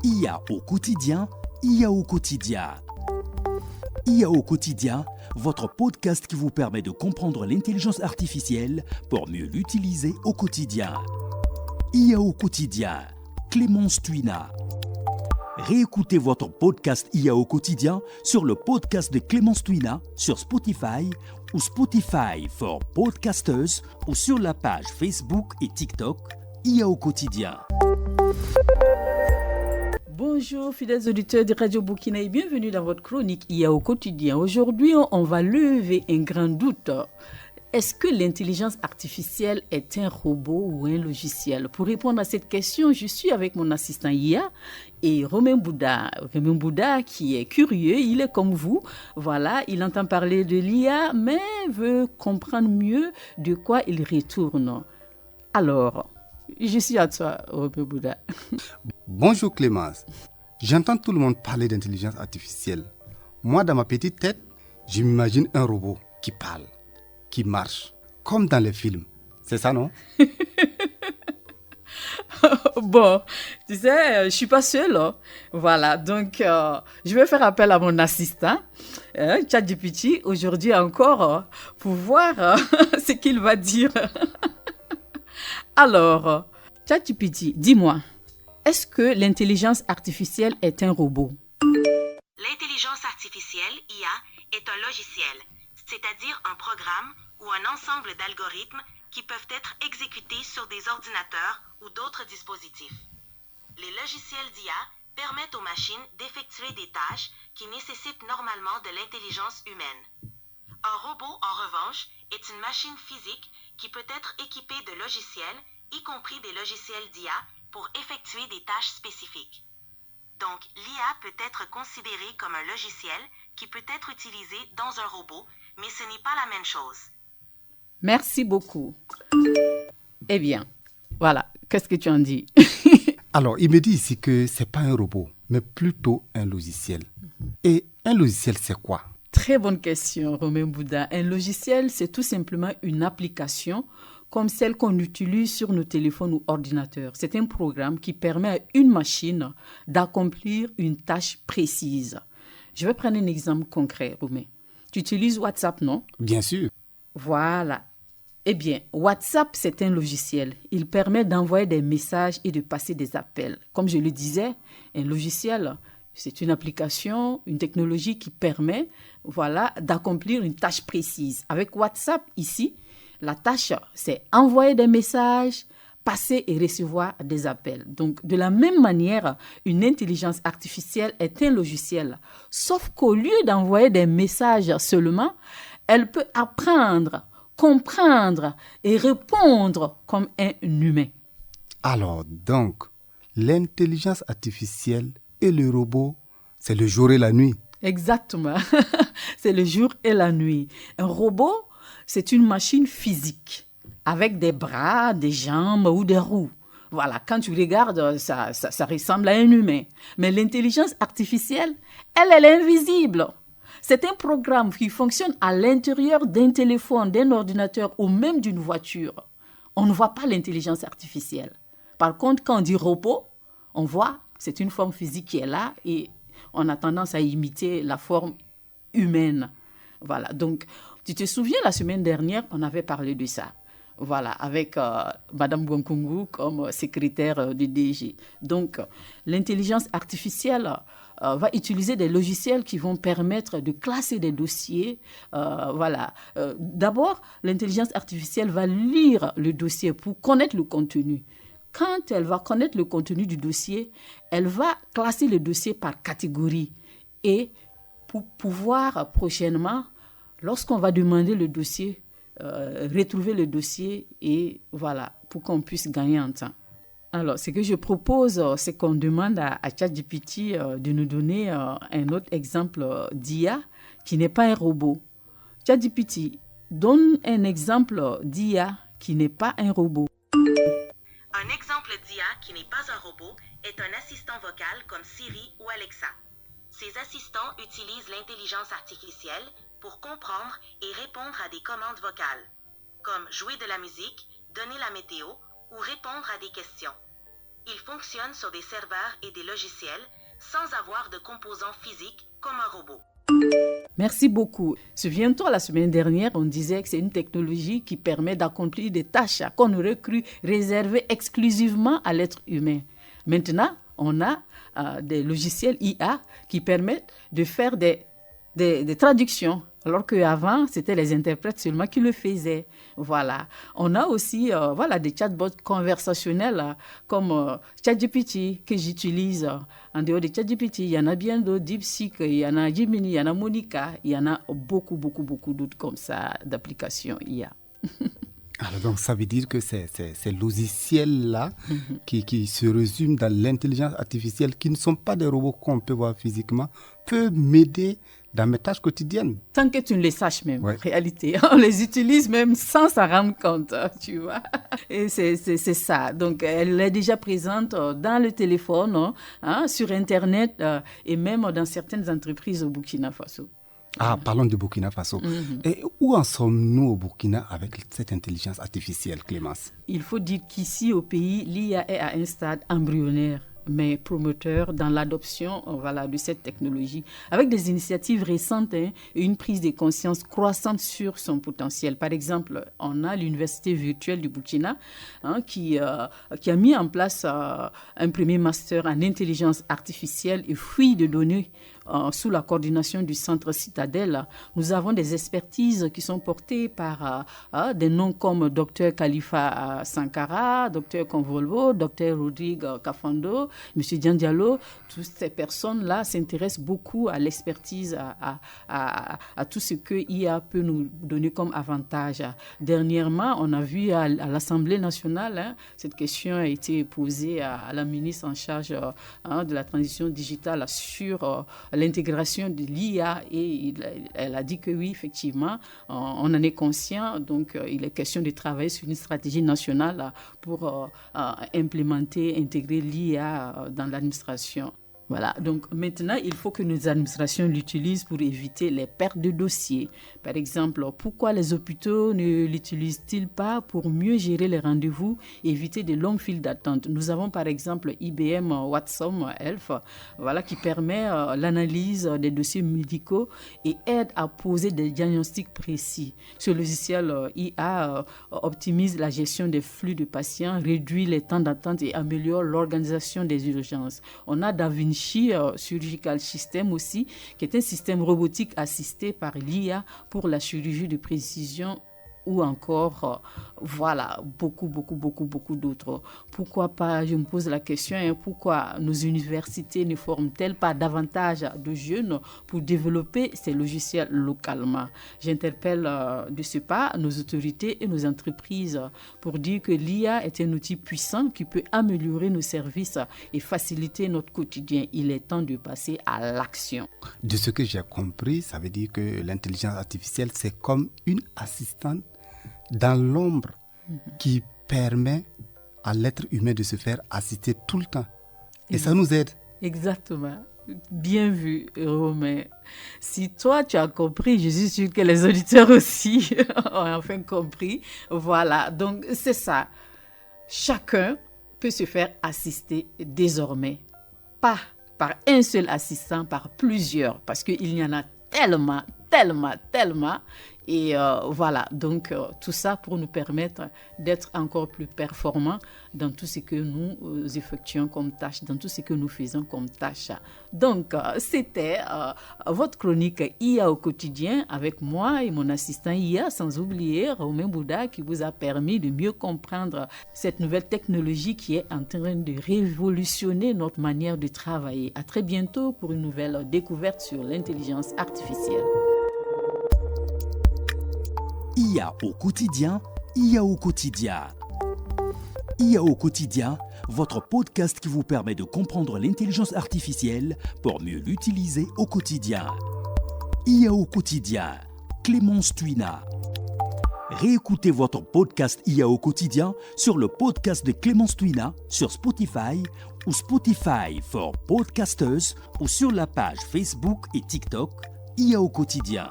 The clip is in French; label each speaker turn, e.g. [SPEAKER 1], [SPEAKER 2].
[SPEAKER 1] IA au quotidien, IA au quotidien. IA au quotidien, votre podcast qui vous permet de comprendre l'intelligence artificielle pour mieux l'utiliser au quotidien. IA au quotidien, Clémence Tuina. Réécoutez votre podcast IA au quotidien sur le podcast de Clémence Tuina sur Spotify ou Spotify for Podcasters ou sur la page Facebook et TikTok IA au quotidien.
[SPEAKER 2] Bonjour fidèles auditeurs de Radio Burkina et bienvenue dans votre chronique IA au quotidien. Aujourd'hui, on va lever un grand doute. Est-ce que l'intelligence artificielle est un robot ou un logiciel? Pour répondre à cette question, je suis avec mon assistant IA et Romain Bouda. Romain Bouda qui est curieux, il est comme vous. Voilà, il entend parler de l'IA mais veut comprendre mieux de quoi il retourne. Alors, je suis à toi, Romain Bouda.
[SPEAKER 3] Bonjour Clémence. J'entends tout le monde parler d'intelligence artificielle. Moi, dans ma petite tête, je m'imagine un robot qui parle, qui marche, comme dans les films. C'est ça, non?
[SPEAKER 2] Bon, tu sais, je suis pas seule. Hein. Voilà, donc je vais faire appel à mon assistant, ChatGPT, aujourd'hui encore, pour voir ce qu'il va dire. Alors, ChatGPT, dis-moi, est-ce que l'intelligence artificielle est un robot?
[SPEAKER 4] L'intelligence artificielle, IA, est un logiciel, c'est-à-dire un programme ou un ensemble d'algorithmes qui peuvent être exécutés sur des ordinateurs ou d'autres dispositifs. Les logiciels d'IA permettent aux machines d'effectuer des tâches qui nécessitent normalement de l'intelligence humaine. Un robot, en revanche, est une machine physique qui peut être équipée de logiciels, y compris des logiciels d'IA, pour effectuer des tâches spécifiques. Donc, l'IA peut être considérée comme un logiciel qui peut être utilisé dans un robot, mais ce n'est pas la même chose.
[SPEAKER 2] Merci beaucoup. Eh bien, voilà, qu'est-ce que tu en dis?
[SPEAKER 3] Alors, il me dit ici que ce n'est pas un robot, mais plutôt un logiciel. Et un logiciel, c'est quoi?
[SPEAKER 2] Très bonne question, Romain Bouda. Un logiciel, c'est tout simplement une application comme celle qu'on utilise sur nos téléphones ou ordinateurs. C'est un programme qui permet à une machine d'accomplir une tâche précise. Je vais prendre un exemple concret, Romain. Tu utilises WhatsApp, non?
[SPEAKER 3] Bien sûr.
[SPEAKER 2] Voilà. Eh bien, WhatsApp, c'est un logiciel. Il permet d'envoyer des messages et de passer des appels. Comme je le disais, un logiciel, c'est une application, une technologie qui permet, d'accomplir une tâche précise. Avec WhatsApp, ici, la tâche, c'est envoyer des messages, passer et recevoir des appels. Donc, de la même manière, une intelligence artificielle est un logiciel. Sauf qu'au lieu d'envoyer des messages seulement, elle peut apprendre, comprendre et répondre comme un humain.
[SPEAKER 3] Alors, donc, l'intelligence artificielle et le robot, c'est le jour et la nuit.
[SPEAKER 2] Exactement. C'est le jour et la nuit. Un robot, c'est une machine physique avec des bras, des jambes ou des roues. Voilà, quand tu regardes, ça ressemble à un humain. Mais l'intelligence artificielle, elle est invisible. C'est un programme qui fonctionne à l'intérieur d'un téléphone, d'un ordinateur ou même d'une voiture. On ne voit pas l'intelligence artificielle. Par contre, quand on dit robot, on voit, c'est une forme physique qui est là et on a tendance à imiter la forme humaine. Voilà, donc tu te souviens, la semaine dernière, on avait parlé de ça. Voilà, avec Madame Bwankungu comme secrétaire du DG. Donc, l'intelligence artificielle va utiliser des logiciels qui vont permettre de classer des dossiers. D'abord, l'intelligence artificielle va lire le dossier pour connaître le contenu. Quand elle va connaître le contenu du dossier, elle va classer le dossier par catégorie. Et pour pouvoir prochainement, lorsqu'on va demander le dossier, retrouver le dossier et voilà, pour qu'on puisse gagner en temps. Alors, ce que je propose, c'est qu'on demande à ChatGPT de nous donner un autre exemple d'IA qui n'est pas un robot. ChatGPT, donne un exemple d'IA qui n'est pas un robot.
[SPEAKER 4] Un exemple d'IA qui n'est pas un robot est un assistant vocal comme Siri ou Alexa. Ces assistants utilisent l'intelligence artificielle pour comprendre et répondre à des commandes vocales, comme jouer de la musique, donner la météo ou répondre à des questions. Il fonctionne sur des serveurs et des logiciels sans avoir de composants physiques comme un robot.
[SPEAKER 2] Merci beaucoup. Souviens-toi, la semaine dernière, on disait que c'est une technologie qui permet d'accomplir des tâches qu'on aurait cru réservées exclusivement à l'être humain. Maintenant, on a des logiciels IA qui permettent de faire des traductions, alors qu'avant, c'était les interprètes seulement qui le faisaient. Voilà. On a aussi des chatbots conversationnels comme ChatGPT que j'utilise. En dehors de ChatGPT, il y en a bien d'autres, DeepSeek, il y en a Gemini, il y en a Monica, il y en a beaucoup d'autres comme ça d'applications IA.
[SPEAKER 3] Alors donc ça veut dire que ces logiciels-là qui se résument dans l'intelligence artificielle, qui ne sont pas des robots qu'on peut voir physiquement, peuvent m'aider dans mes tâches quotidiennes.
[SPEAKER 2] Tant que tu ne les saches même,
[SPEAKER 3] Ouais.
[SPEAKER 2] en réalité. On les utilise même sans s'en rendre compte, tu vois. Et c'est ça. Donc, elle est déjà présente dans le téléphone, sur Internet et même dans certaines entreprises au Burkina Faso.
[SPEAKER 3] Ah, parlons du Burkina Faso. Et où en sommes-nous au Burkina avec cette intelligence artificielle, Clémence?
[SPEAKER 2] Il faut dire qu'ici, au pays, l'IA est à un stade embryonnaire, mais promoteur dans l'adoption de cette technologie, avec des initiatives récentes et une prise de conscience croissante sur son potentiel. Par exemple, on a l'Université virtuelle du Burkina qui a mis en place un premier master en intelligence artificielle et fouille de données sous la coordination du Centre Citadelle. Nous avons des expertises qui sont portées par des noms comme Dr Khalifa Sankara, Dr Convolvo, Dr Rodrigue Kafando, M. Dian Diallo. Toutes ces personnes-là s'intéressent beaucoup à l'expertise, à tout ce que IA peut nous donner comme avantage. Dernièrement, on a vu à l'Assemblée nationale, cette question a été posée à la ministre en charge de la transition digitale sur l'intégration de l'IA et elle a dit que oui, effectivement, on en est conscient. Donc, il est question de travailler sur une stratégie nationale pour implémenter, intégrer l'IA dans l'administration. Voilà, donc maintenant, il faut que nos administrations l'utilisent pour éviter les pertes de dossiers. Par exemple, pourquoi les hôpitaux ne l'utilisent-ils pas pour mieux gérer les rendez-vous et éviter de longues files d'attente? Nous avons par exemple IBM Watson Health, qui permet l'analyse des dossiers médicaux et aide à poser des diagnostics précis. Ce logiciel IA optimise la gestion des flux de patients, réduit les temps d'attente et améliore l'organisation des urgences. On a DaVinci Surgical System aussi, qui est un système robotique assisté par l'IA pour la chirurgie de précision ou encore, beaucoup d'autres. Pourquoi pas, je me pose la question, pourquoi nos universités ne forment-elles pas davantage de jeunes pour développer ces logiciels localement? J'interpelle de ce pas nos autorités et nos entreprises pour dire que l'IA est un outil puissant qui peut améliorer nos services et faciliter notre quotidien. Il est temps de passer à l'action.
[SPEAKER 3] De ce que j'ai compris, ça veut dire que l'intelligence artificielle, c'est comme une assistante dans l'ombre qui permet à l'être humain de se faire assister tout le temps. Et ça nous aide.
[SPEAKER 2] Exactement. Bien vu, Romain. Si toi, tu as compris, je suis sûre que les auditeurs aussi ont enfin compris. Voilà, donc c'est ça. Chacun peut se faire assister désormais. Pas par un seul assistant, par plusieurs, parce qu'il y en a tellement. Et donc tout ça pour nous permettre d'être encore plus performants dans tout ce que nous effectuons comme tâche, dans tout ce que nous faisons comme tâche. Donc, c'était votre chronique IA au quotidien avec moi et mon assistant IA, sans oublier Romain Bouda, qui vous a permis de mieux comprendre cette nouvelle technologie qui est en train de révolutionner notre manière de travailler. À très bientôt pour une nouvelle découverte sur l'intelligence artificielle.
[SPEAKER 1] IA au quotidien, IA au quotidien. IA au quotidien, votre podcast qui vous permet de comprendre l'intelligence artificielle pour mieux l'utiliser au quotidien. IA au quotidien, Clémence Tuina. Réécoutez votre podcast IA au quotidien sur le podcast de Clémence Tuina sur Spotify ou Spotify for Podcasters ou sur la page Facebook et TikTok IA au quotidien.